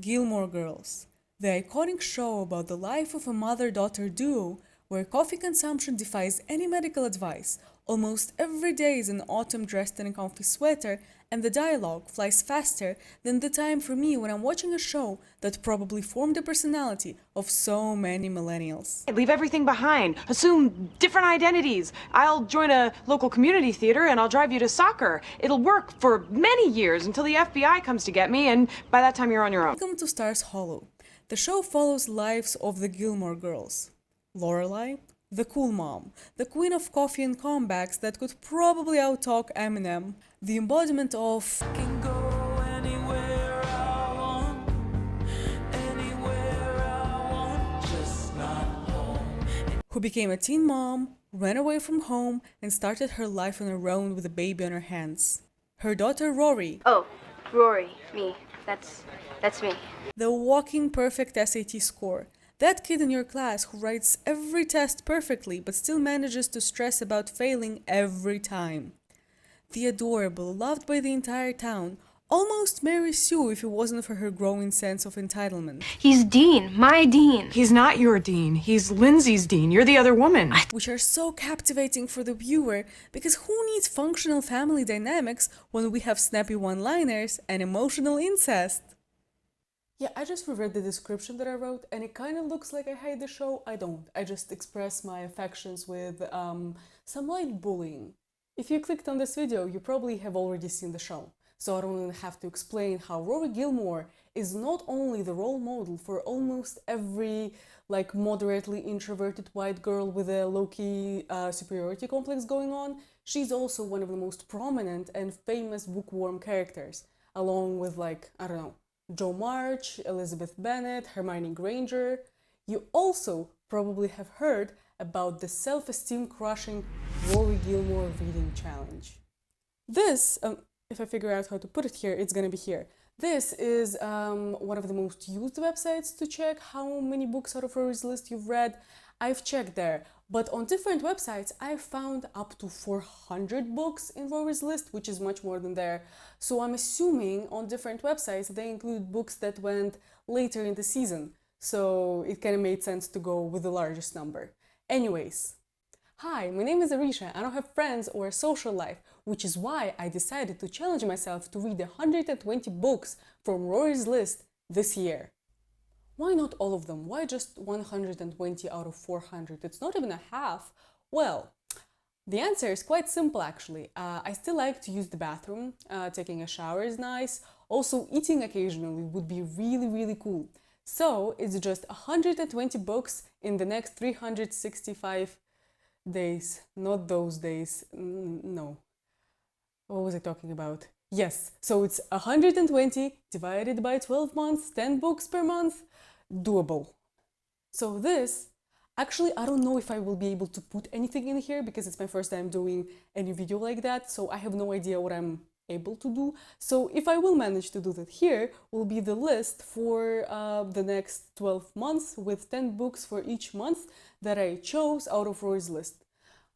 Gilmore Girls, the iconic show about the life of a mother-daughter duo where coffee consumption defies any medical advice. Almost every day is an autumn dressed in a comfy sweater, and the dialogue flies faster than the time for me when I'm watching a show that probably formed the personality of so many millennials. Leave everything behind. Assume different identities. I'll join a local community theater and I'll drive you to soccer. It'll work for many years until the FBI comes to get me, and by that time you're on your own. Welcome to Stars Hollow. The show follows lives of the Gilmore Girls. Lorelai, the cool mom, the queen of coffee and comebacks that could probably outtalk Eminem, the embodiment of Can go anywhere I want, anywhere I want, just not home. who became a teen mom, ran away from home, and started her life on her own with a baby on her hands. Her daughter Rory, Oh, Rory, me. That's me. the walking perfect SAT score. That kid in your class who writes every test perfectly but still manages to stress about failing every time. The adorable, loved by the entire town, almost Mary Sue if it wasn't for her growing sense of entitlement, He's Dean, my Dean. He's not your dean. He's Lindsay's dean. You're the other woman. which are so captivating for the viewer because who needs functional family dynamics when we have snappy one-liners and emotional incest? Yeah, I just reread the description that I wrote and it kind of looks like I hate the show. I don't. I just express my affections with some light bullying. If you clicked on this video, you probably have already seen the show, so I don't even have to explain how Rory Gilmore is not only the role model for almost every moderately introverted white girl with a low-key superiority complex going on, she's also one of the most prominent and famous bookworm characters, along with I don't know, Jo March, Elizabeth Bennet, Hermione Granger. You also probably have heard about the self-esteem crushing Rory Gilmore reading challenge. This, if I figure out how to put it here, it's gonna be here. This is one of the most used websites to check how many books out of Rory's list you've read. I've checked there, but on different websites I've found up to 400 books in Rory's list, which is much more than there. So I'm assuming on different websites they include books that went later in the season. So it kind of made sense to go with the largest number. Anyways, hi, my name is Arisha. I don't have friends or a social life, which is why I decided to challenge myself to read 120 books from Rory's list this year. Why not all of them? Why just 120 out of 400? It's not even a half. Well, the answer is quite simple actually. I still like to use the bathroom. Taking a shower is nice. Also, eating occasionally would be really cool. So it's just 120 books in the next 365 days. Not those days. No. What was I talking about? Yes, so it's 120 divided by 12 months, 10 books per month. Doable. So this, actually I don't know if I will be able to put anything in here because it's my first time doing any video like that, so I have no idea what I'm able to do. So if I will manage to do that, here will be the list for the next 12 months with 10 books for each month that I chose out of Rory's list.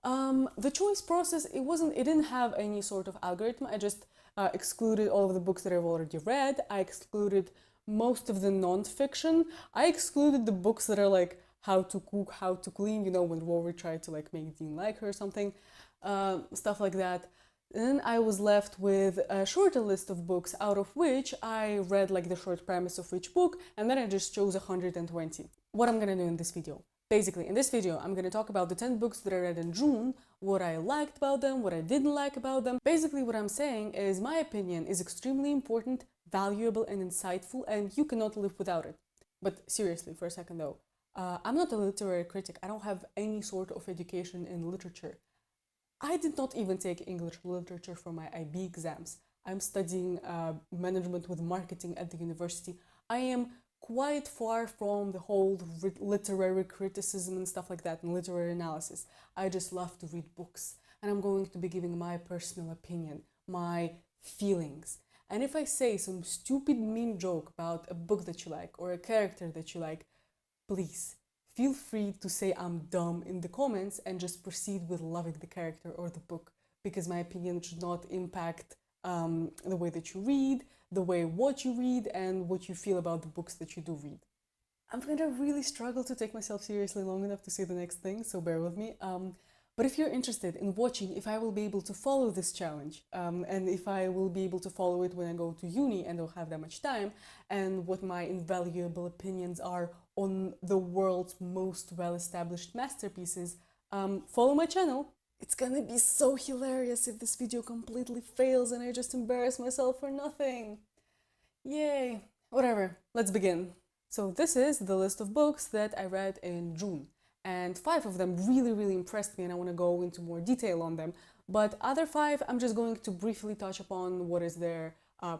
The choice process, it didn't have any sort of algorithm. I just excluded all of the books that I've already read. I excluded most of the non-fiction. I excluded the books that are how to cook, how to clean, you know, when Rory tried to make Dean like her or something, stuff like that. And then I was left with a shorter list of books, out of which I read the short premise of each book, and then I just chose 120. What I'm gonna do in this video? Basically, in this video, I'm gonna talk about the 10 books that I read in June, what I liked about them, what I didn't like about them. Basically, what I'm saying is my opinion is extremely important, valuable and insightful, and you cannot live without it. But seriously, for a second though, I'm not a literary critic. I don't have any sort of education in literature. I did not even take English literature for my IB exams. I'm studying management with marketing at the university. I am quite far from the whole literary criticism and stuff like that and literary analysis. I just love to read books, and I'm going to be giving my personal opinion, my feelings. And if I say some stupid meme joke about a book that you like or a character that you like, please feel free to say I'm dumb in the comments and just proceed with loving the character or the book, because my opinion should not impact the way that you read, the way what you read and what you feel about the books that you do read. I'm gonna really struggle to take myself seriously long enough to say the next thing, so bear with me. But if you're interested in watching if I will be able to follow this challenge, and if I will be able to follow it when I go to uni and don't have that much time, and what my invaluable opinions are on the world's most well-established masterpieces, follow my channel. It's gonna be so hilarious if this video completely fails and I just embarrass myself for nothing. Yay! Whatever, let's begin. So this is the list of books that I read in June. And 5 of them really impressed me and I want to go into more detail on them. But other 5, I'm just going to briefly touch upon what is their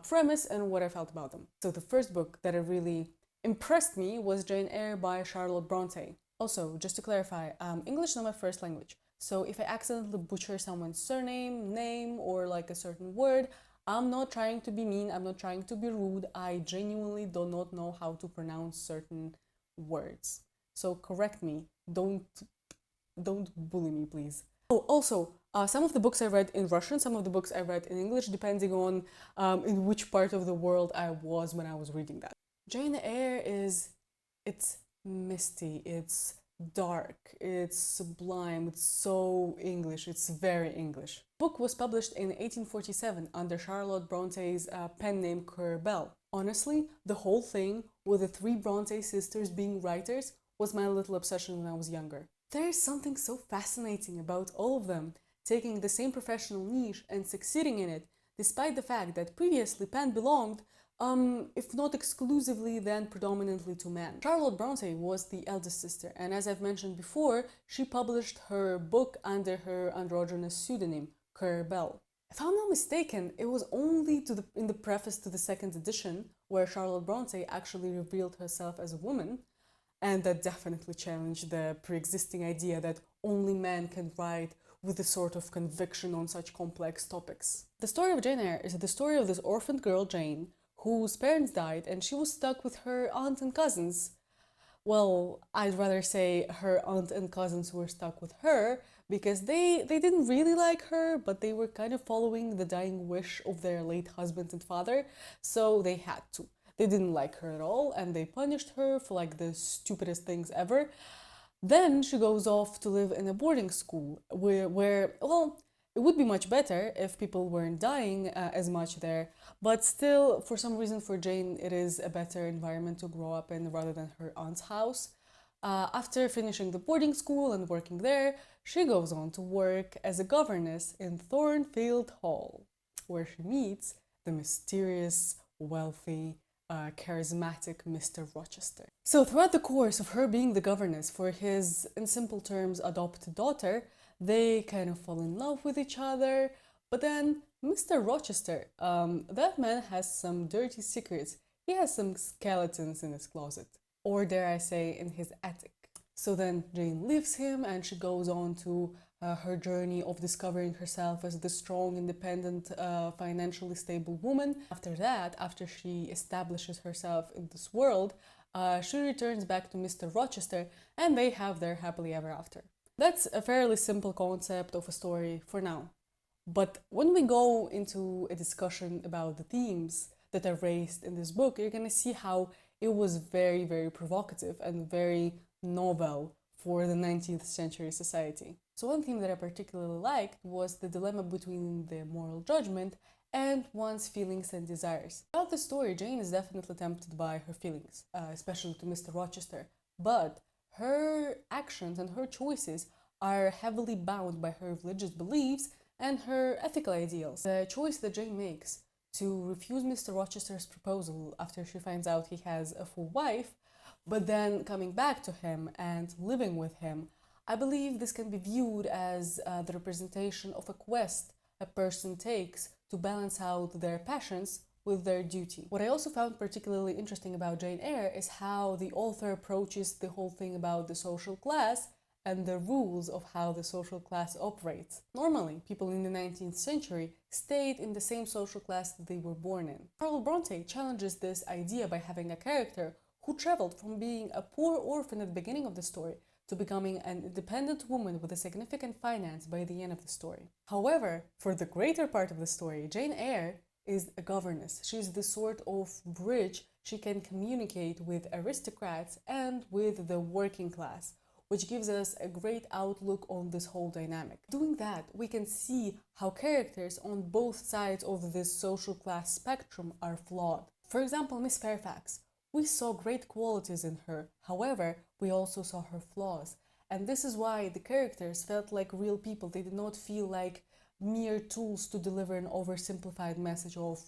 premise and what I felt about them. So the first book that really impressed me was Jane Eyre by Charlotte Brontë. Also, just to clarify, English is not my first language. So if I accidentally butcher someone's surname, name, or like a certain word, I'm not trying to be mean, I'm not trying to be rude. I genuinely do not know how to pronounce certain words. So correct me. Don't bully me, please. Oh, also, some of the books I read in Russian, some of the books I read in English, depending on in which part of the world I was when I was reading that. Jane Eyre it's misty, it's dark, it's sublime, it's so English, it's very English. The book was published in 1847 under Charlotte Bronte's pen name Belle. Honestly, the whole thing with the 3 Bronte sisters being writers was my little obsession when I was younger. There is something so fascinating about all of them, taking the same professional niche and succeeding in it, despite the fact that previously pen belonged, if not exclusively, then predominantly to men. Charlotte Brontë was the eldest sister, and as I've mentioned before, she published her book under her androgynous pseudonym, Belle. If I'm not mistaken, it was only in the preface to the 2nd edition where Charlotte Brontë actually revealed herself as a woman, and that definitely challenged the pre-existing idea that only men can write with a sort of conviction on such complex topics. The story of Jane Eyre is the story of this orphaned girl, Jane, whose parents died and she was stuck with her aunt and cousins. Well, I'd rather say her aunt and cousins were stuck with her because they didn't really like her, but they were kind of following the dying wish of their late husband and father, so they had to. They didn't like her at all, and they punished her for like the stupidest things ever. Then she goes off to live in a boarding school where well, it would be much better if people weren't dying as much there, but still, for some reason for Jane, it is a better environment to grow up in rather than her aunt's house. After finishing the boarding school and working there, she goes on to work as a governess in Thornfield Hall, where she meets the mysterious, wealthy, charismatic Mr. Rochester. So throughout the course of her being the governess for his, in simple terms, adopted daughter, they kind of fall in love with each other, but then Mr. Rochester, that man has some dirty secrets. He has some skeletons in his closet, or dare I say, in his attic. So then Jane leaves him and she goes on to her journey of discovering herself as the strong, independent, financially stable woman. After that, after she establishes herself in this world, she returns back to Mr. Rochester and they have their happily ever after. That's a fairly simple concept of a story for now. But when we go into a discussion about the themes that are raised in this book, you're gonna see how it was very provocative and very novel for the 19th century society. So one theme that I particularly liked was the dilemma between the moral judgment and one's feelings and desires. Throughout the story, Jane is definitely tempted by her feelings, especially to Mr. Rochester, but her actions and her choices are heavily bound by her religious beliefs and her ethical ideals. The choice that Jane makes to refuse Mr. Rochester's proposal after she finds out he has a full wife, but then coming back to him and living with him, I believe this can be viewed as the representation of a quest a person takes to balance out their passions with their duty. What I also found particularly interesting about Jane Eyre is how the author approaches the whole thing about the social class and the rules of how the social class operates. Normally, people in the 19th century stayed in the same social class that they were born in. Charlotte Brontë challenges this idea by having a character who traveled from being a poor orphan at the beginning of the story to becoming an independent woman with a significant finance by the end of the story. However, for the greater part of the story, Jane Eyre is a governess. She's the sort of bridge she can communicate with aristocrats and with the working class, which gives us a great outlook on this whole dynamic. Doing that, we can see how characters on both sides of this social class spectrum are flawed. For example, Miss Fairfax. We saw great qualities in her, however, we also saw her flaws. And this is why the characters felt like real people. They did not feel like mere tools to deliver an oversimplified message of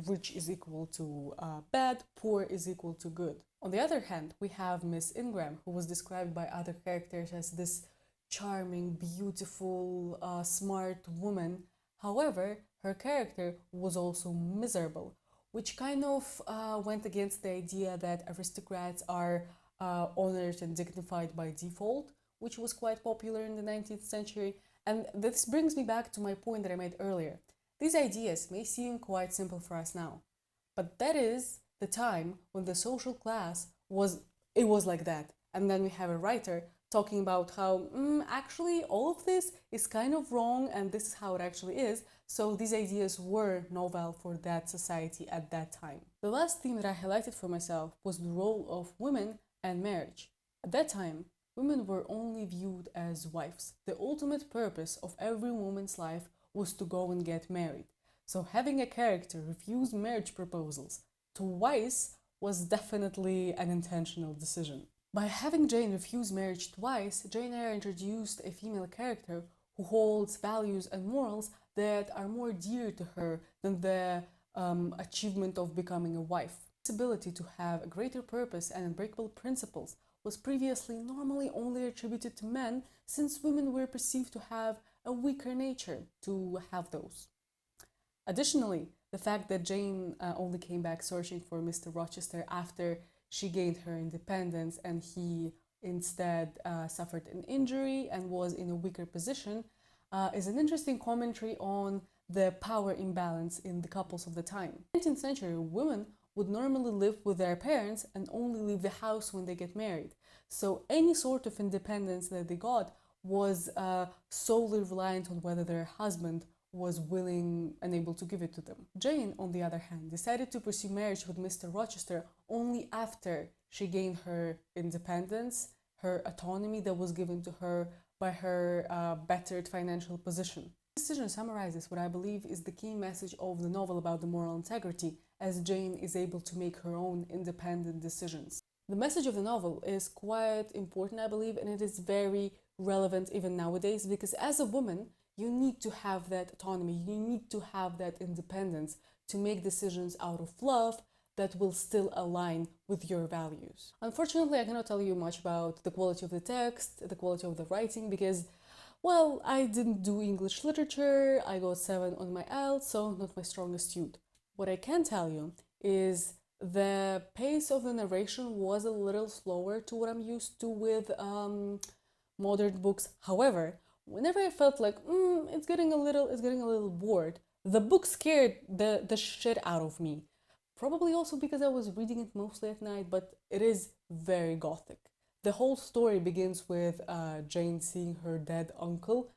rich is equal to bad, poor is equal to good. On the other hand, we have Miss Ingram, who was described by other characters as this charming, beautiful, smart woman. However, her character was also miserable, which kind of went against the idea that aristocrats are honored and dignified by default, which was quite popular in the 19th century. And this brings me back to my point that I made earlier. These ideas may seem quite simple for us now, but that is the time when the social class was like that. And then we have a writer talking about how actually all of this is kind of wrong and this is how it actually is. So these ideas were novel for that society at that time. The last theme that I highlighted for myself was the role of women and marriage. At that time, women were only viewed as wives. The ultimate purpose of every woman's life was to go and get married. So having a character refuse marriage proposals twice was definitely an intentional decision. By having Jane refuse marriage twice, Jane Eyre introduced a female character who holds values and morals that are more dear to her than the achievement of becoming a wife. This ability to have a greater purpose and unbreakable principles was previously normally only attributed to men, since women were perceived to have a weaker nature to have those. Additionally, the fact that Jane only came back searching for Mr. Rochester after she gained her independence and he instead suffered an injury and was in a weaker position is an interesting commentary on the power imbalance in the couples of the time. In the 19th century, women would normally live with their parents and only leave the house when they get married. So any sort of independence that they got was solely reliant on whether their husband was willing and able to give it to them. Jane, on the other hand, decided to pursue marriage with Mr. Rochester only after she gained her independence, her autonomy that was given to her by her bettered financial position. This decision summarizes what I believe is the key message of the novel about the moral integrity, as Jane is able to make her own independent decisions. The message of the novel is quite important, I believe, and it is very relevant even nowadays, because as a woman, you need to have that autonomy, you need to have that independence to make decisions out of love that will still align with your values. Unfortunately, I cannot tell you much about the quality of the text, the quality of the writing, because, well, I didn't do English literature, I got 7 on my IELTS, so not my strongest suit. What I can tell you is the pace of the narration was a little slower to what I'm used to with modern books. However, whenever I felt like it's getting a little bored, the book scared the shit out of me. Probably also because I was reading it mostly at night, but it is very gothic. The whole story begins with Jane seeing her dead uncle.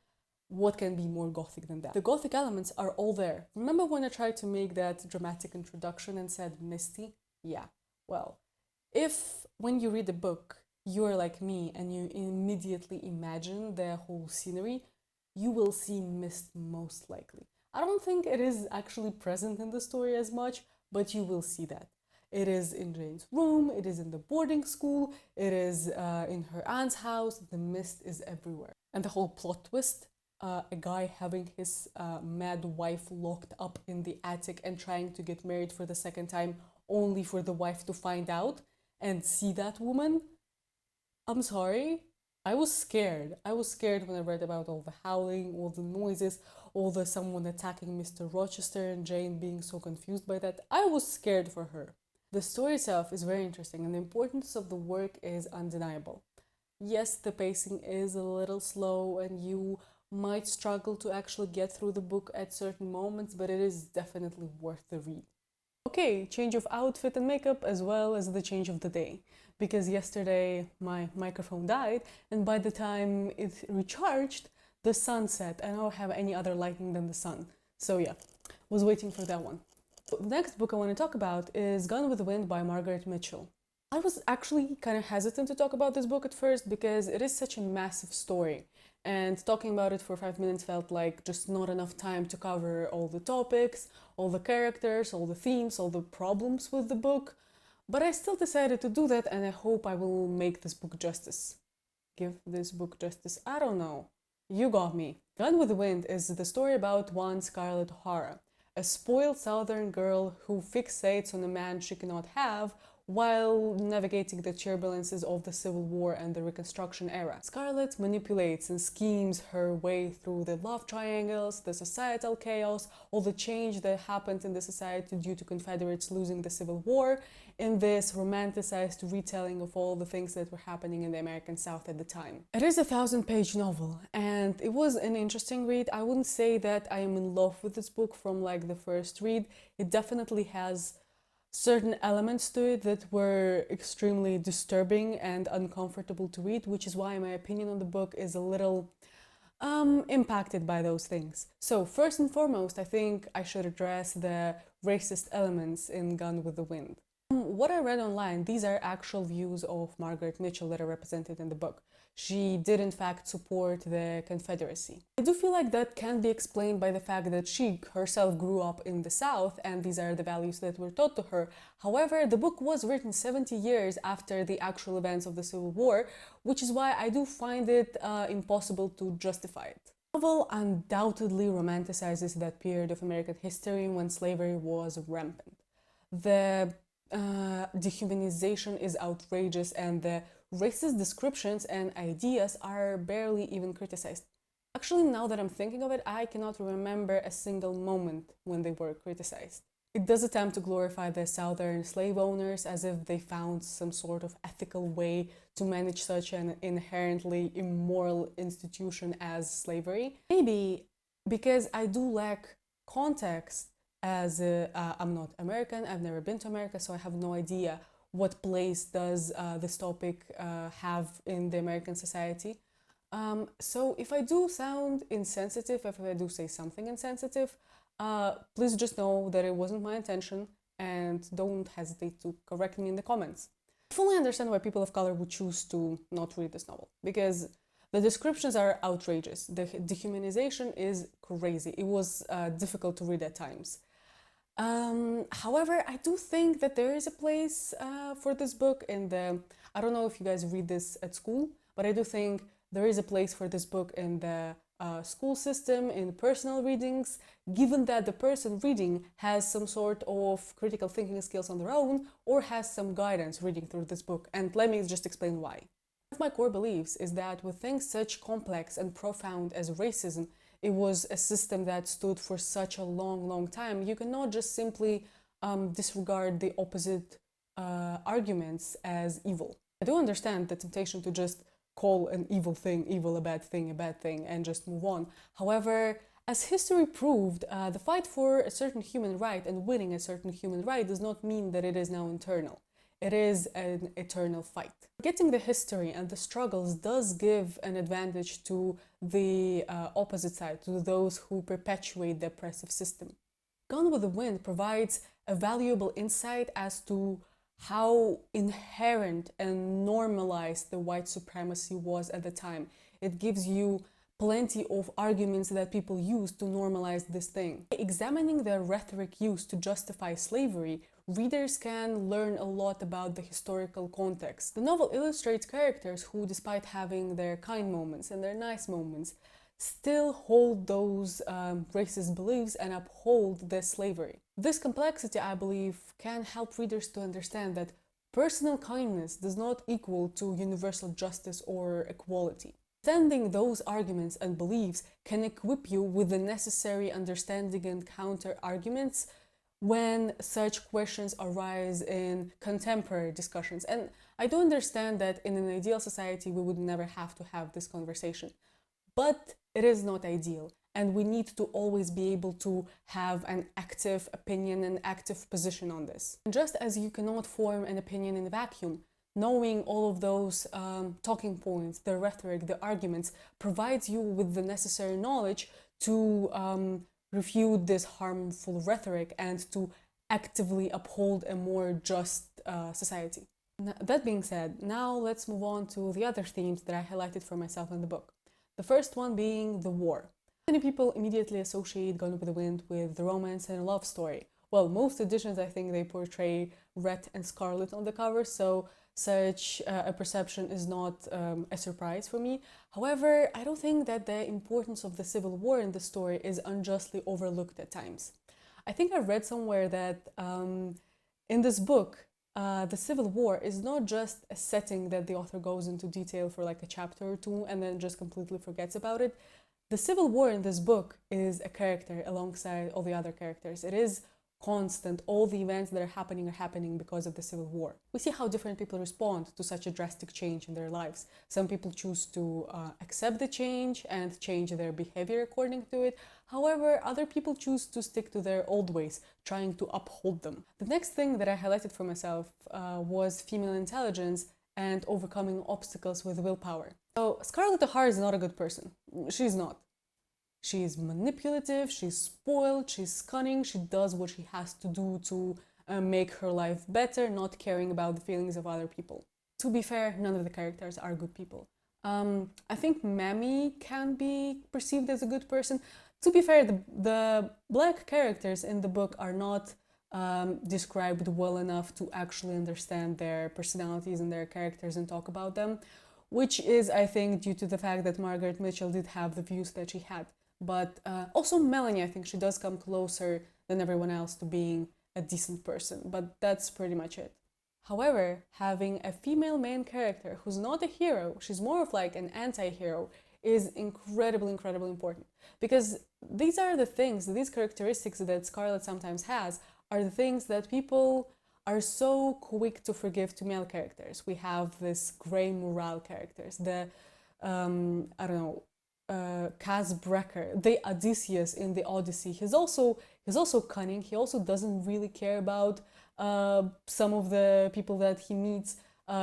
What can be more gothic than that? The gothic elements are all there. Remember when I tried to make that dramatic introduction and said misty? Yeah, well, if when you read the book, you're like me and you immediately imagine the whole scenery, you will see mist most likely. I don't think it is actually present in the story as much, but you will see that. It is in Jane's room, it is in the boarding school, it is in her aunt's house, the mist is everywhere. And the whole plot twist, a guy having his mad wife locked up in the attic and trying to get married for the second time, only for the wife to find out and see that woman. I'm sorry, I was scared. I was scared when I read about all the howling, all the noises, all the someone attacking Mr. Rochester and Jane being so confused by that. I was scared for her. The story itself is very interesting and the importance of the work is undeniable. Yes, the pacing is a little slow and you might struggle to actually get through the book at certain moments, but it is definitely worth the read. Okay, change of outfit and makeup as well as the change of the day, because yesterday my microphone died and by the time it recharged, the sun set. I don't have any other lighting than the sun. So yeah, Was waiting for that one. The next book I want to talk about is Gone with the Wind by Margaret Mitchell. I was actually kind of hesitant to talk about this book at first because it is such a massive story, and talking about it for 5 minutes felt like just not enough time to cover all the topics, all the characters, all the themes, all the problems with the book. But I still decided to do that, and I hope I will make this book justice. Give this book justice? I don't know. You got me. Gone with the Wind is the story about one Scarlett O'Hara, a spoiled southern girl who fixates on a man she cannot have while navigating the turbulences of the Civil War and the Reconstruction era. Scarlett manipulates and schemes her way through the love triangles, the societal chaos, all the change that happened in the society due to Confederates losing the Civil War, in this romanticized retelling of all the things that were happening in the American South at the time. It is a 1,000-page novel, and it was an interesting read. I wouldn't say that I am in love with this book from like the first read. It definitely has certain elements to it that were extremely disturbing and uncomfortable to read, which is why my opinion on the book is a little impacted by those things. So first and foremost, I think I should address the racist elements in Gone with the Wind. What I read online, these are actual views of Margaret Mitchell that are represented in the book. She did in fact support the Confederacy. I do feel like that can be explained by the fact that she herself grew up in the South and these are the values that were taught to her. However, the book was written 70 years after the actual events of the Civil War, which is why I do find it impossible to justify it. The novel undoubtedly romanticizes that period of American history when slavery was rampant. The dehumanization is outrageous and the racist descriptions and ideas are barely even criticized. Actually, now that I'm thinking of it, I cannot remember a single moment when they were criticized. It does attempt to glorify the Southern slave owners as if they found some sort of ethical way to manage such an inherently immoral institution as slavery. Maybe because I do lack context, as I'm not American, I've never been to America, so I have no idea what place does this topic have in the American society. So if I do sound insensitive, if I do say something insensitive, please just know that it wasn't my intention and don't hesitate to correct me in the comments. I fully understand why people of color would choose to not read this novel, because the descriptions are outrageous. The dehumanization is crazy. It was difficult to read at times. However, I do think that there is a place for this book in the, I don't know if you guys read this at school, but I do think there is a place for this book in the school system, in personal readings, given that the person reading has some sort of critical thinking skills on their own or has some guidance reading through this book. And let me just explain why. One of my core beliefs is that with things such complex and profound as racism, it was a system that stood for such a long time. You cannot just simply disregard the opposite arguments as evil. I do understand the temptation to just call an evil thing evil, a bad thing, and just move on. However, as history proved, the fight for a certain human right and winning a certain human right does not mean that it is now eternal. It is an eternal fight. Getting the history and the struggles does give an advantage to the opposite side, to those who perpetuate the oppressive system. Gone with the Wind provides a valuable insight as to how inherent and normalized the white supremacy was at the time. It gives you plenty of arguments that people use to normalize this thing. Examining the rhetoric used to justify slavery, readers can learn a lot about the historical context. The novel illustrates characters who, despite having their kind moments and their nice moments, still hold those racist beliefs and uphold the slavery. This complexity, I believe, can help readers to understand that personal kindness does not equal to universal justice or equality. Understanding those arguments and beliefs can equip you with the necessary understanding and counter-arguments when such questions arise in contemporary discussions. And I do understand that in an ideal society we would never have to have this conversation, but it is not ideal, and we need to always be able to have an active opinion and active position on this. And just as you cannot form an opinion in a vacuum, knowing all of those talking points, the rhetoric, the arguments, provides you with the necessary knowledge to refute this harmful rhetoric and to actively uphold a more just society. That being said, now let's move on to the other themes that I highlighted for myself in the book. The first one being the war. Many people immediately associate Gone with the Wind with the romance and love story. Well, most editions, I think, they portray Rhett and Scarlett on the cover, so such a perception is not a surprise for me. However, I don't think that the importance of the civil war in the story is unjustly overlooked at times. I think I read somewhere that in this book, the Civil War is not just a setting that the author goes into detail for like a chapter or two and then just completely forgets about it. The Civil War in this book is a character alongside all the other characters. It is constant. All the events that are happening because of the Civil War. We see how different people respond to such a drastic change in their lives. Some people choose to accept the change and change their behavior according to it. However, other people choose to stick to their old ways, trying to uphold them. The next thing that I highlighted for myself was female intelligence and overcoming obstacles with willpower. So Scarlett O'Hara is not a good person. She's not. She's manipulative, she's spoiled, she's cunning, she does what she has to do to make her life better, not caring about the feelings of other people. To be fair, none of the characters are good people. I think Mammy can be perceived as a good person. To be fair, the black characters in the book are not described well enough to actually understand their personalities and their characters and talk about them, which is, I think, due to the fact that Margaret Mitchell did have the views that she had. But also Melanie, I think she does come closer than everyone else to being a decent person, but that's pretty much it. However, having a female main character who's not a hero, she's more of like an anti-hero, is incredibly important. Because these are the things, these characteristics that Scarlett sometimes has, are the things that people are so quick to forgive to male characters. We have this grey morale characters, the, Cas Brecker, the Odysseus in the Odyssey. He's also cunning. He also doesn't really care about some of the people that he meets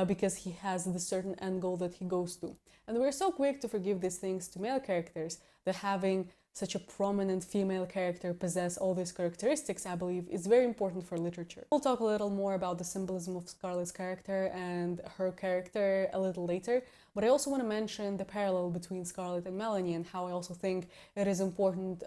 because he has the certain end goal that he goes to. And we're so quick to forgive these things to male characters that having such a prominent female character possess all these characteristics, I believe, is very important for literature. We'll talk a little more about the symbolism of Scarlett's character and her character a little later, but I also want to mention the parallel between Scarlett and Melanie and how I also think it is important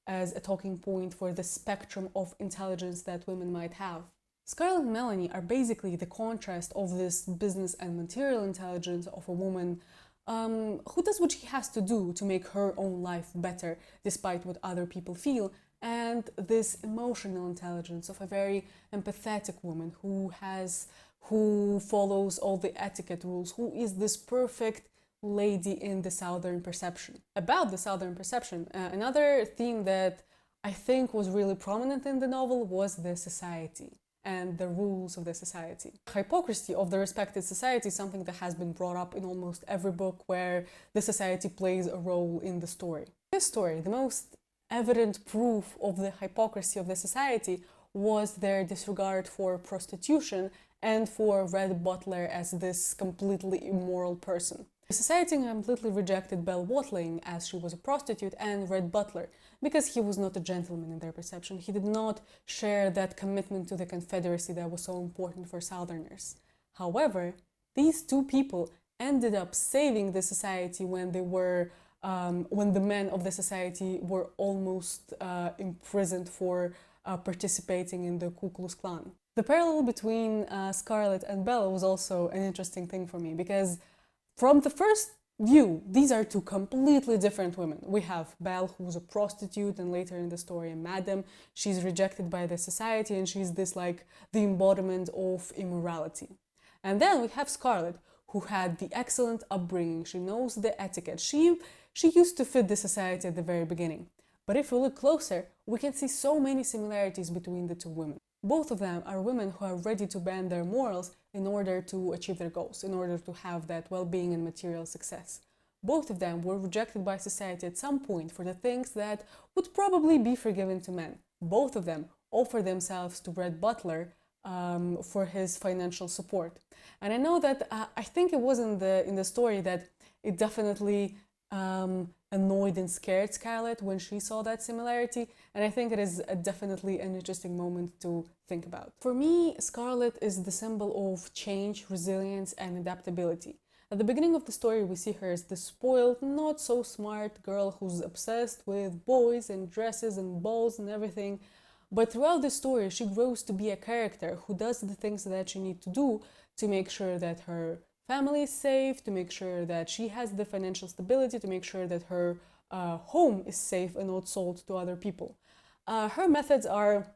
as a talking point for the spectrum of intelligence that women might have. Scarlett and Melanie are basically the contrast of this business and material intelligence of a woman who does what she has to do to make her own life better, despite what other people feel, and this emotional intelligence of a very empathetic woman who follows all the etiquette rules, who is this perfect lady in the Southern perception. About the Southern perception, another theme that I think was really prominent in the novel was the society and the rules of the society. Hypocrisy of the respected society is something that has been brought up in almost every book where the society plays a role in the story. In this story, the most evident proof of the hypocrisy of the society was their disregard for prostitution and for Rhett Butler as this completely immoral person. The society completely rejected Belle Watling as she was a prostitute and Rhett Butler because he was not a gentleman in their perception. He did not share that commitment to the Confederacy that was so important for Southerners. However, these two people ended up saving the society when the men of the society were almost imprisoned for participating in the Ku Klux Klan. The parallel between Scarlett and Belle was also an interesting thing for me because from the first view, these are two completely different women. We have Belle, who's a prostitute, and later in the story, a madam. She's rejected by the society, and she's this like the embodiment of immorality. And then we have Scarlett, who had the excellent upbringing. She knows the etiquette. She used to fit the society at the very beginning. But if we look closer, we can see so many similarities between the two women. Both of them are women who are ready to bend their morals in order to achieve their goals, in order to have that well-being and material success. Both of them were rejected by society at some point for the things that would probably be forgiven to men. Both of them offered themselves to Rhett Butler for his financial support. And I know that I think it was in the story that it definitely annoyed and scared Scarlett when she saw that similarity, and I think it is definitely an interesting moment to think about. For me, Scarlett is the symbol of change, resilience, and adaptability. At the beginning of the story, we see her as the spoiled, not so smart girl who's obsessed with boys and dresses and balls and everything. But throughout the story, she grows to be a character who does the things that she needs to do to make sure that her family is safe, to make sure that she has the financial stability, to make sure that her home is safe and not sold to other people. Her methods are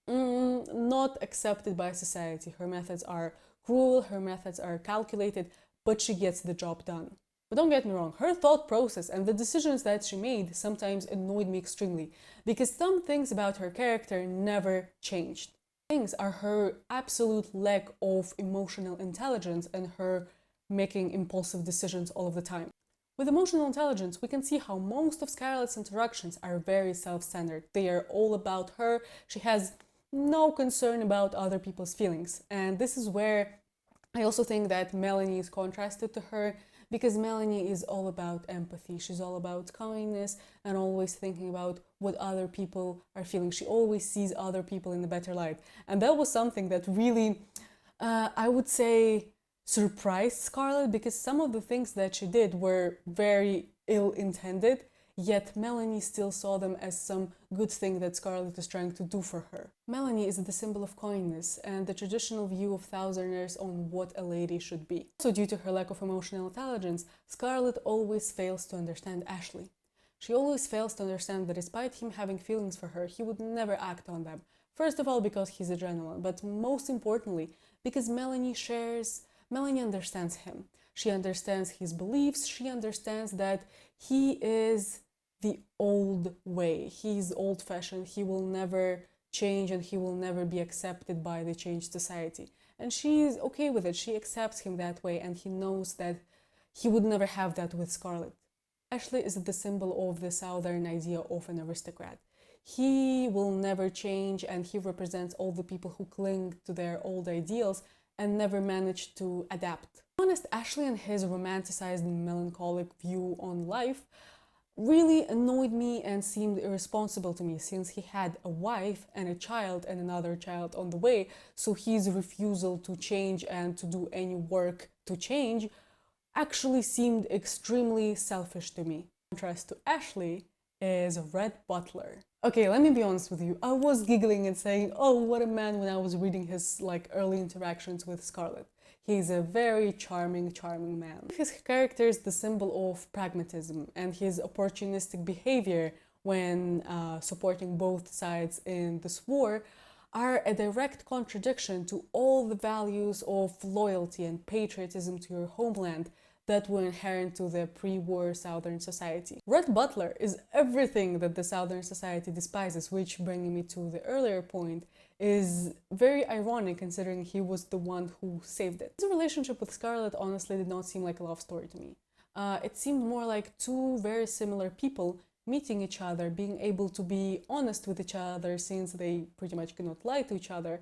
not accepted by society. Her methods are cruel, her methods are calculated, but she gets the job done. But don't get me wrong, her thought process and the decisions that she made sometimes annoyed me extremely, because some things about her character never changed. Things are her absolute lack of emotional intelligence and her making impulsive decisions all of the time. With emotional intelligence, we can see how most of Scarlett's interactions are very self-centered. They are all about her. She has no concern about other people's feelings. And this is where I also think that Melanie is contrasted to her, because Melanie is all about empathy. She's all about kindness and always thinking about what other people are feeling. She always sees other people in a better light. And that was something that really, I would say, surprised Scarlett, because some of the things that she did were very ill-intended, yet Melanie still saw them as some good thing that Scarlett is trying to do for her. Melanie is the symbol of kindness and the traditional view of Southerners on what a lady should be. Also, due to her lack of emotional intelligence, Scarlett always fails to understand Ashley. She always fails to understand that despite him having feelings for her, he would never act on them. First of all, because he's a gentleman, but most importantly, because Melanie understands him. She understands his beliefs. She understands that he is the old way. He's old-fashioned. He will never change and he will never be accepted by the changed society. And she is okay with it. She accepts him that way, and he knows that he would never have that with Scarlett. Ashley is the symbol of the Southern idea of an aristocrat. He will never change, and he represents all the people who cling to their old ideals and never manage to adapt. To be honest, Ashley and his romanticized and melancholic view on life really annoyed me and seemed irresponsible to me, since he had a wife and a child and another child on the way, so his refusal to change and to do any work to change actually seemed extremely selfish to me. In contrast to Ashley is Rhett Butler. Okay, let me be honest with you. I was giggling and saying, oh, what a man, when I was reading his early interactions with Scarlett. He's a very charming man. His character is the symbol of pragmatism, and his opportunistic behavior when supporting both sides in this war are a direct contradiction to all the values of loyalty and patriotism to your homeland that were inherent to the pre-war Southern society. Rhett Butler is everything that the Southern society despises, which, bringing me to the earlier point, is very ironic considering he was the one who saved it. His relationship with Scarlett honestly did not seem like a love story to me. It seemed more like two very similar people meeting each other, being able to be honest with each other since they pretty much cannot lie to each other,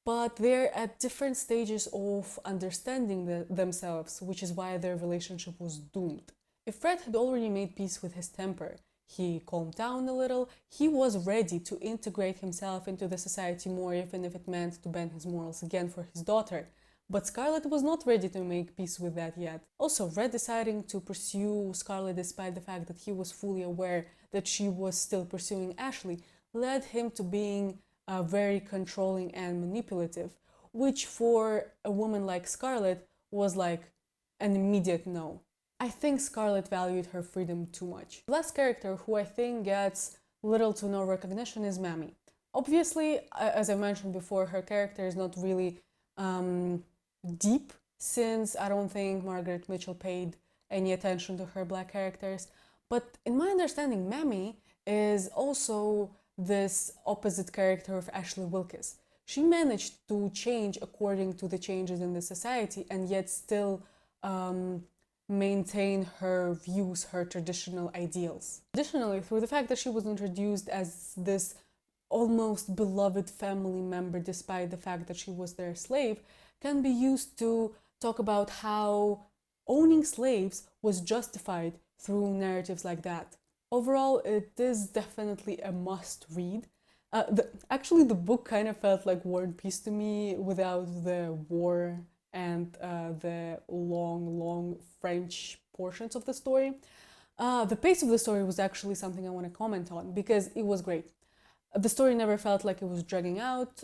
but they're at different stages of understanding themselves, which is why their relationship was doomed. If Rhett had already made peace with his temper, he calmed down a little, he was ready to integrate himself into the society more, even if it meant to bend his morals again for his daughter. But Scarlett was not ready to make peace with that yet. Also, Rhett deciding to pursue Scarlett despite the fact that he was fully aware that she was still pursuing Ashley led him to being very controlling and manipulative, which for a woman like Scarlett was like an immediate no. I think Scarlett valued her freedom too much. The last character who I think gets little to no recognition is Mammy. Obviously, as I mentioned before, her character is not really deep, since I don't think Margaret Mitchell paid any attention to her black characters. But in my understanding, Mammy is also this opposite character of Ashley Wilkes. She managed to change according to the changes in the society and yet still maintain her views, her traditional ideals. Additionally, through the fact that she was introduced as this almost beloved family member despite the fact that she was their slave, can be used to talk about how owning slaves was justified through narratives like that. Overall, it is definitely a must-read. Actually, the book kind of felt like War and Peace to me without the war and the long French portions of the story. The pace of the story was actually something I want to comment on because it was great. The story never felt like it was dragging out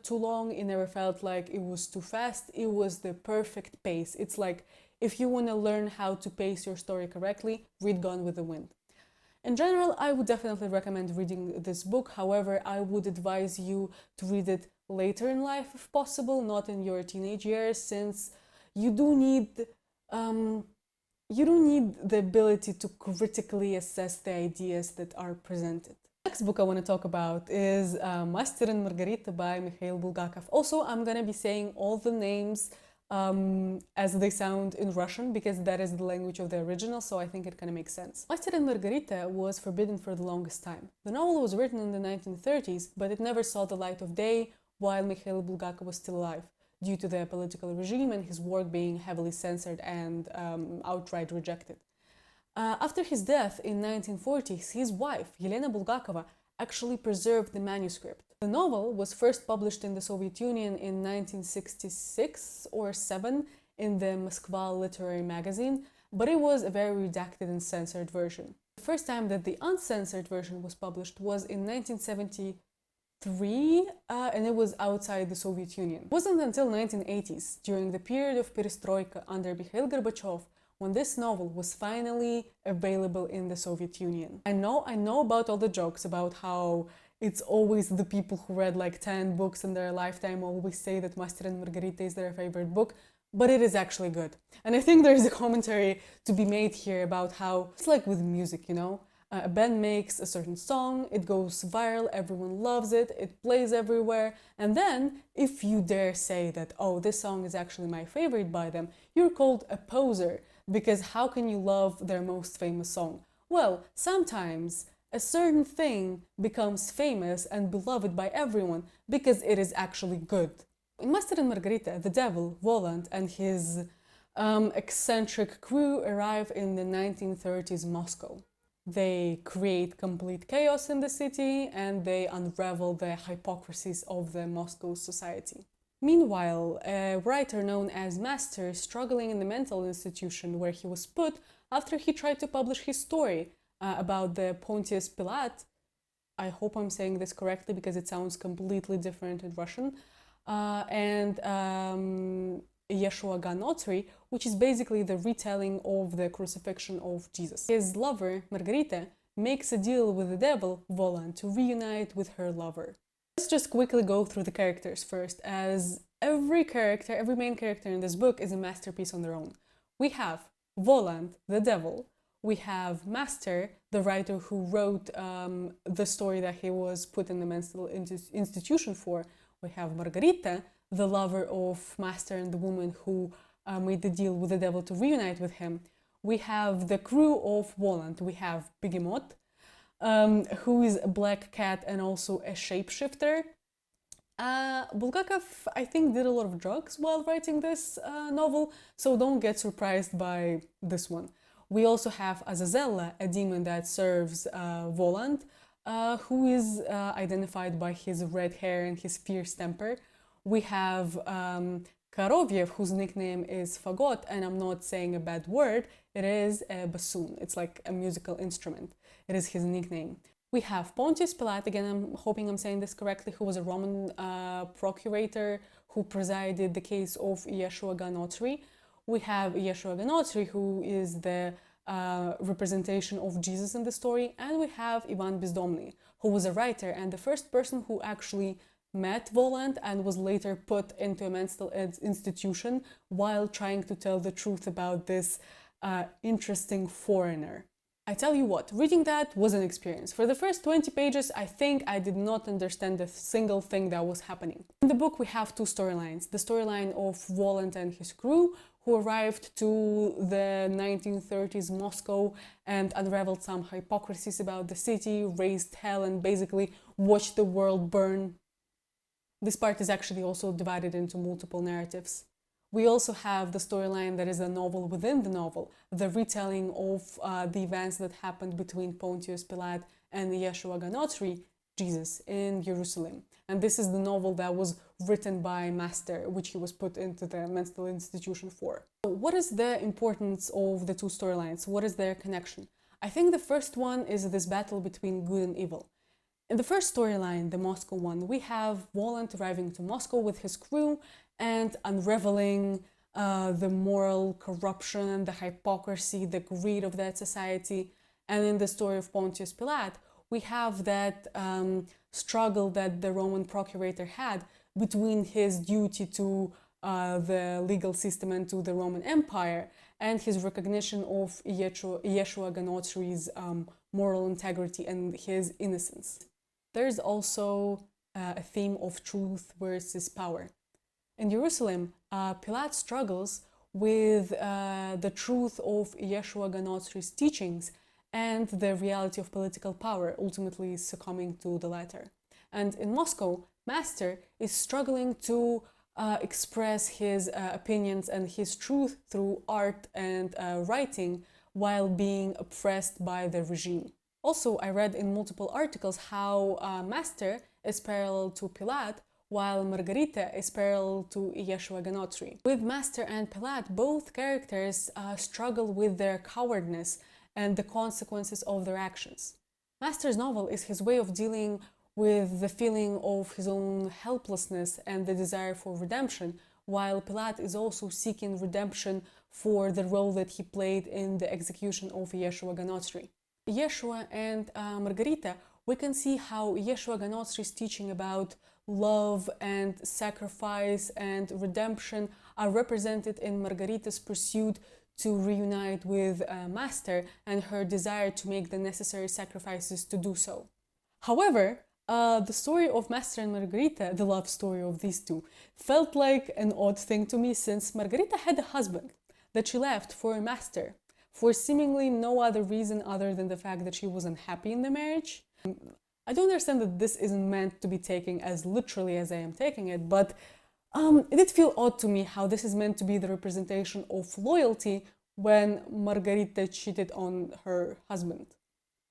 too long. It never felt like it was too fast. It was the perfect pace. It's like if you want to learn how to pace your story correctly, read Gone with the Wind. In general, I would definitely recommend reading this book. However, I would advise you to read it later in life if possible, not in your teenage years, since you do need the ability to critically assess the ideas that are presented. The next book I want to talk about is Master and Margarita by Mikhail Bulgakov. Also, I'm going to be saying all the names as they sound in Russian because that is the language of the original, so I think it kind of makes sense. Master and Margarita was forbidden for the longest time. The novel was written in the 1930s, but it never saw the light of day while Mikhail Bulgakov was still alive, due to the political regime and his work being heavily censored and outright rejected. After his death in 1940s, his wife, Yelena Bulgakova, actually preserved the manuscript. The novel was first published in the Soviet Union in 1966 or 7 in the Moskva literary magazine, but it was a very redacted and censored version. The first time that the uncensored version was published was in 1973, and it was outside the Soviet Union. It wasn't until 1980s, during the period of perestroika under Mikhail Gorbachev, when this novel was finally available in the Soviet Union. I know about all the jokes about how it's always the people who read like 10 books in their lifetime always say that Master and Margarita is their favorite book, but it is actually good. And I think there's a commentary to be made here about how it's like with music, you know? A band makes a certain song, it goes viral, everyone loves it, it plays everywhere, and then if you dare say that, oh, this song is actually my favorite by them, you're called a poser, because how can you love their most famous song? Well, sometimes a certain thing becomes famous and beloved by everyone because it is actually good. In Master and Margarita, the devil, Voland, and his eccentric crew arrive in the 1930s Moscow. They create complete chaos in the city and they unravel the hypocrisies of the Moscow society. Meanwhile, a writer known as Master is struggling in the mental institution where he was put after he tried to publish his story about the Pontius Pilate. I hope I'm saying this correctly because it sounds completely different in Russian. And Yeshua Ganotri, which is basically the retelling of the crucifixion of Jesus. His lover, Margarita, makes a deal with the devil, Voland, to reunite with her lover. Let's just quickly go through the characters first, as every main character in this book is a masterpiece on their own. We have Voland, the devil. We have Master, the writer who wrote the story that he was put in the mental institution for. We have Margarita, the lover of Master and the woman who made the deal with the devil to reunite with him. We have the crew of Voland. We have Begemot, who is a black cat and also a shapeshifter. Bulgakov, I think, did a lot of drugs while writing this novel, so don't get surprised by this one. We also have Azazella, a demon that serves Voland, who is identified by his red hair and his fierce temper. We have Karoviev, whose nickname is Fagot, and I'm not saying a bad word, it is a bassoon. It's like a musical instrument. It is his nickname. We have Pontius Pilate, again, I'm hoping I'm saying this correctly, who was a Roman procurator who presided the case of Yeshua Ganotri. We have Yeshua Ganotri, who is the representation of Jesus in the story, and we have Ivan Bezdomny, who was a writer and the first person who actually met Voland and was later put into a mental institution while trying to tell the truth about this interesting foreigner. I tell you what, reading that was an experience. For the first 20 pages, I think I did not understand a single thing that was happening. In the book, we have two storylines. The storyline of Voland and his crew, who arrived to the 1930s Moscow and unraveled some hypocrisies about the city, raised hell, and basically watched the world burn. This part is actually also divided into multiple narratives. We also have the storyline that is a novel within the novel, the retelling of the events that happened between Pontius Pilate and Yeshua Ganotri, Jesus, in Jerusalem. And this is the novel that was written by Master, which he was put into the mental institution for. So what is the importance of the two storylines? What is their connection? I think the first one is this battle between good and evil. In the first storyline, the Moscow one, we have Volant arriving to Moscow with his crew and unraveling the moral corruption, the hypocrisy, the greed of that society. And in the story of Pontius Pilate, we have that struggle that the Roman procurator had between his duty to the legal system and to the Roman Empire and his recognition of Yeshua Ganotri's moral integrity and his innocence. There's also a theme of truth versus power. In Jerusalem, Pilate struggles with the truth of Yeshua Ganotri's teachings and the reality of political power, ultimately succumbing to the latter. And in Moscow, Master is struggling to express his opinions and his truth through art and writing while being oppressed by the regime. Also, I read in multiple articles how Master is parallel to Pilate, while Margarita is parallel to Yeshua Ganotri. With Master and Pilate, both characters struggle with their cowardness and the consequences of their actions. Master's novel is his way of dealing with the feeling of his own helplessness and the desire for redemption, while Pilate is also seeking redemption for the role that he played in the execution of Yeshua Ganotri. Yeshua and Margarita, we can see how Yeshua Ganotri's teaching about love and sacrifice and redemption are represented in Margarita's pursuit to reunite with Master and her desire to make the necessary sacrifices to do so. However, the story of Master and Margarita, the love story of these two, felt like an odd thing to me since Margarita had a husband that she left for a Master for seemingly no other reason other than the fact that she was unhappy in the marriage. I don't understand that this isn't meant to be taken as literally as I am taking it, but it did feel odd to me how this is meant to be the representation of loyalty when Margarita cheated on her husband.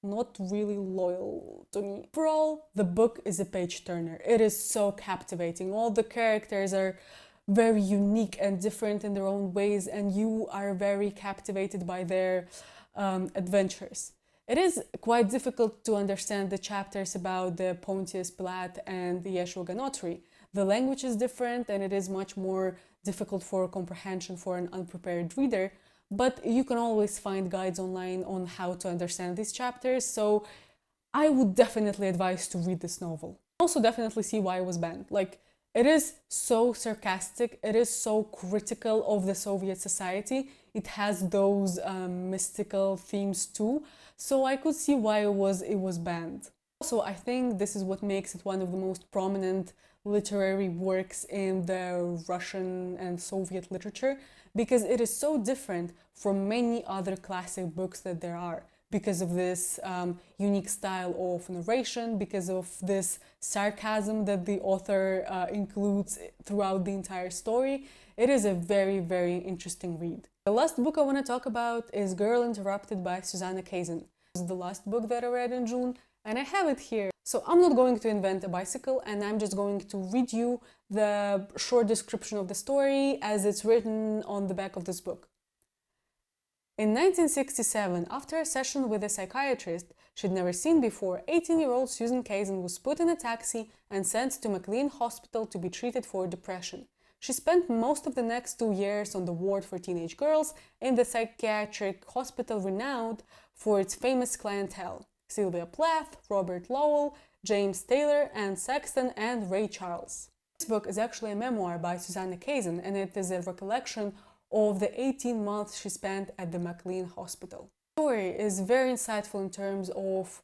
Not really loyal to me. Overall, the book is a page-turner. It is so captivating. All the characters are very unique and different in their own ways, and you are very captivated by their adventures. It is quite difficult to understand the chapters about the Pontius Pilate and the Yeshua Ganotri. The language is different and it is much more difficult for comprehension for an unprepared reader, but you can always find guides online on how to understand these chapters, so I would definitely advise to read this novel. Also definitely see why it was banned. Like, it is so sarcastic, it is so critical of the Soviet society, it has those mystical themes too, so I could see why it was banned. Also, I think this is what makes it one of the most prominent literary works in the Russian and Soviet literature, because it is so different from many other classic books that there are, because of this unique style of narration, because of this sarcasm that the author includes throughout the entire story. It is a very, very interesting read. The last book I want to talk about is Girl Interrupted by Susanna Kaysen. It's the last book that I read in June, and I have it here. So I'm not going to invent a bicycle, and I'm just going to read you the short description of the story as it's written on the back of this book. In 1967, after a session with a psychiatrist she'd never seen before, 18-year-old Susan Kaysen was put in a taxi and sent to McLean Hospital to be treated for depression. She spent most of the next 2 years on the ward for teenage girls in the psychiatric hospital renowned for its famous clientele: Sylvia Plath, Robert Lowell, James Taylor, Anne Sexton, and Ray Charles. This book is actually a memoir by Susanna Kaysen, and it is a recollection of the 18 months she spent at the McLean Hospital. The story is very insightful in terms of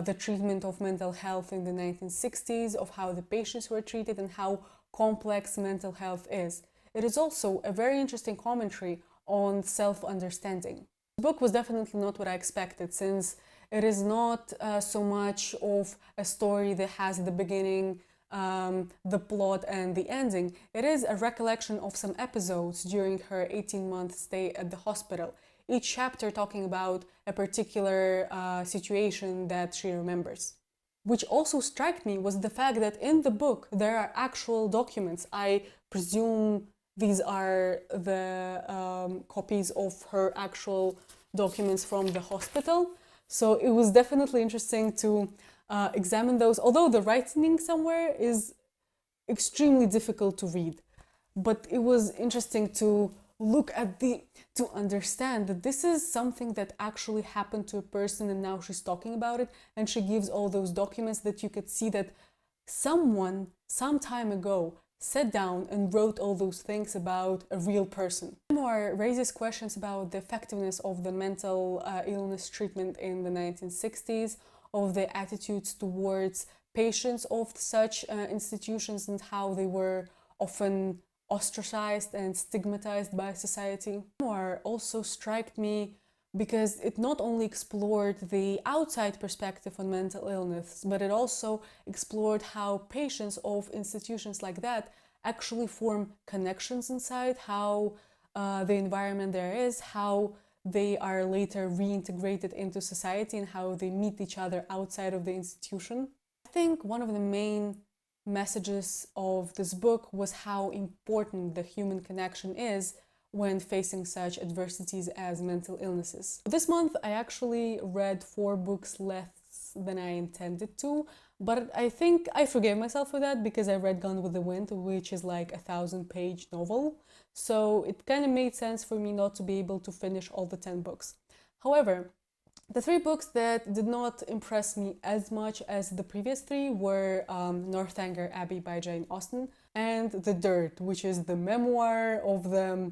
the treatment of mental health in the 1960s, of how the patients were treated and how complex mental health is. It is also a very interesting commentary on self-understanding. The book was definitely not what I expected, since it is not so much of a story that has the beginning, the plot and the ending. It is a recollection of some episodes during her 18-month stay at the hospital, each chapter talking about a particular situation that she remembers. Which also struck me was the fact that in the book there are actual documents. I presume these are the copies of her actual documents from the hospital. So it was definitely interesting to examine those, although the writing somewhere is extremely difficult to read. But it was interesting to look at to understand that this is something that actually happened to a person, and now she's talking about it, and she gives all those documents that you could see that someone some time ago sat down and wrote all those things about a real person. Memoir raises questions about the effectiveness of the mental illness treatment in the 1960s, of the attitudes towards patients of such institutions and how they were often ostracized and stigmatized by society. Memoir also struck me because it not only explored the outside perspective on mental illness, but it also explored how patients of institutions like that actually form connections inside, how the environment there is, how they are later reintegrated into society, and how they meet each other outside of the institution. I think one of the main messages of this book was how important the human connection is when facing such adversities as mental illnesses. This month I actually read 4 books less than I intended to, but I think I forgave myself for that because I read Gone with the Wind, which is like a 1,000-page novel, so it kind of made sense for me not to be able to finish all the 10 books. However, the 3 books that did not impress me as much as the previous 3 were Northanger Abbey by Jane Austen and The Dirt, which is the memoir of the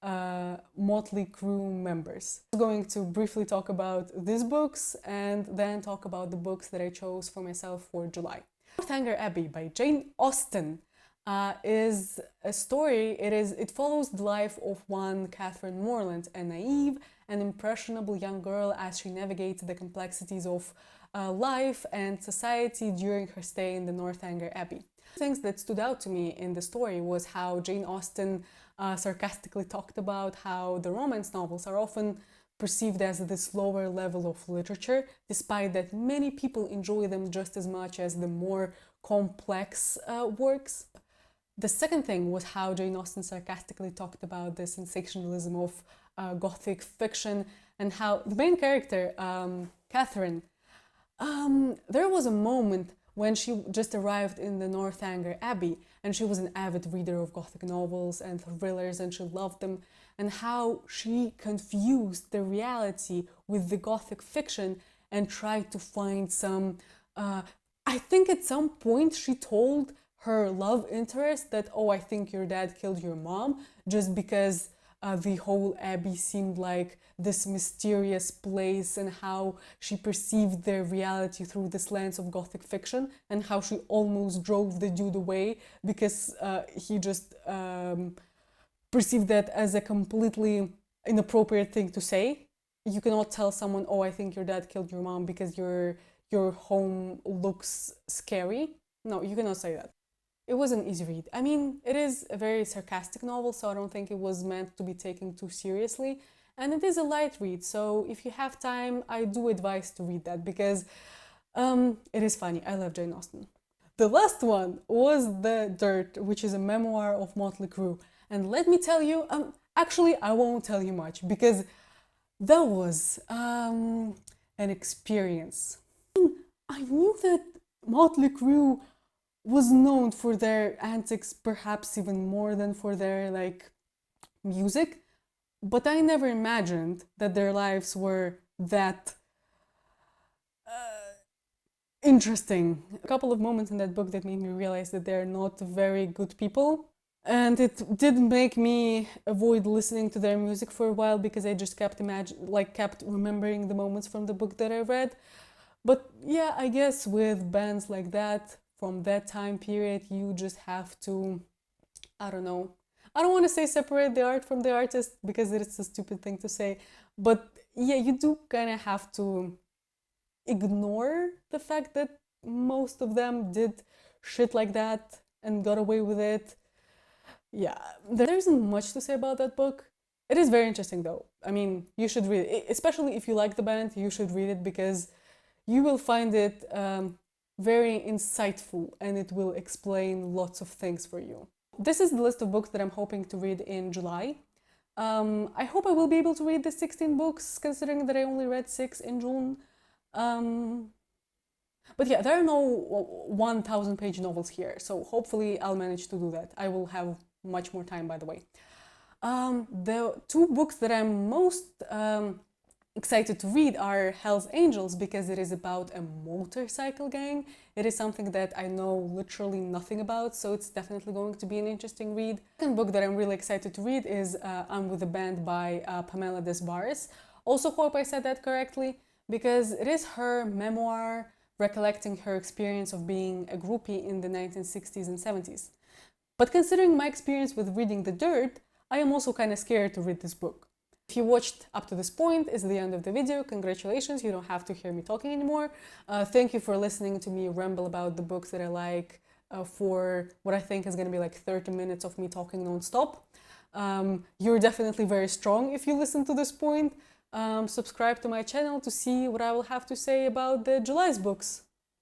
Mötley Crüe members. I'm going to briefly talk about these books and then talk about the books that I chose for myself for July. Northanger Abbey by Jane Austen is a story. It follows the life of one Catherine Morland, a naive and impressionable young girl as she navigates the complexities of life and society during her stay in the Northanger Abbey. Things that stood out to me in the story was how Jane Austen sarcastically talked about how the romance novels are often perceived as this lower level of literature, despite that many people enjoy them just as much as the more complex works. The second thing was how Jane Austen sarcastically talked about the sensationalism of gothic fiction and how the main character, Catherine, there was a moment when she just arrived in the Northanger Abbey and she was an avid reader of gothic novels and thrillers and she loved them, and how she confused the reality with the gothic fiction and tried to find some I think at some point she told her love interest that, oh, I think your dad killed your mom, just because the whole abbey seemed like this mysterious place, and how she perceived their reality through this lens of gothic fiction, and how she almost drove the dude away because he just perceived that as a completely inappropriate thing to say. You cannot tell someone, oh, I think your dad killed your mom because your home looks scary. No, you cannot say that. It was an easy read. I mean, it is a very sarcastic novel, so I don't think it was meant to be taken too seriously. And it is a light read, so if you have time, I do advise to read that because it is funny. I love Jane Austen. The last one was The Dirt, which is a memoir of Mötley Crüe. And let me tell you, actually, I won't tell you much because that was an experience. I knew that Mötley Crüe was known for their antics, perhaps even more than for their music, but I never imagined that their lives were that interesting. A couple of moments in that book that made me realize that they're not very good people, and it did make me avoid listening to their music for a while because I just kept remembering the moments from the book that I read. But yeah, I guess with bands like that from that time period, you just have to, I don't know, I don't want to say separate the art from the artist because it's a stupid thing to say, but yeah, you do kind of have to ignore the fact that most of them did shit like that and got away with it. Yeah, there isn't much to say about that book. It is very interesting though. I mean, you should read it, especially if you like the band, you should read it because you will find it very insightful and it will explain lots of things for you. This is the list of books that I'm hoping to read in July. I hope I will be able to read the 16 books, considering that I only read 6 in June. But yeah, there are no 1,000-page novels here, so hopefully I'll manage to do that. I will have much more time, by the way. The 2 books that I'm most excited to read are Hell's Angels, because it is about a motorcycle gang. It is something that I know literally nothing about, so it's definitely going to be an interesting read. The second book that I'm really excited to read is I'm with a Band by Pamela Desbarres. Also hope I said that correctly, because it is her memoir recollecting her experience of being a groupie in the 1960s and 70s. But considering my experience with reading The Dirt, I am also kind of scared to read this book. If you watched up to this point, it's the end of the video. Congratulations, you don't have to hear me talking anymore. Thank you for listening to me ramble about the books that I like for what I think is going to be like 30 minutes of me talking non-stop. You're definitely very strong if you listen to this point. Subscribe to my channel to see what I will have to say about the July's books.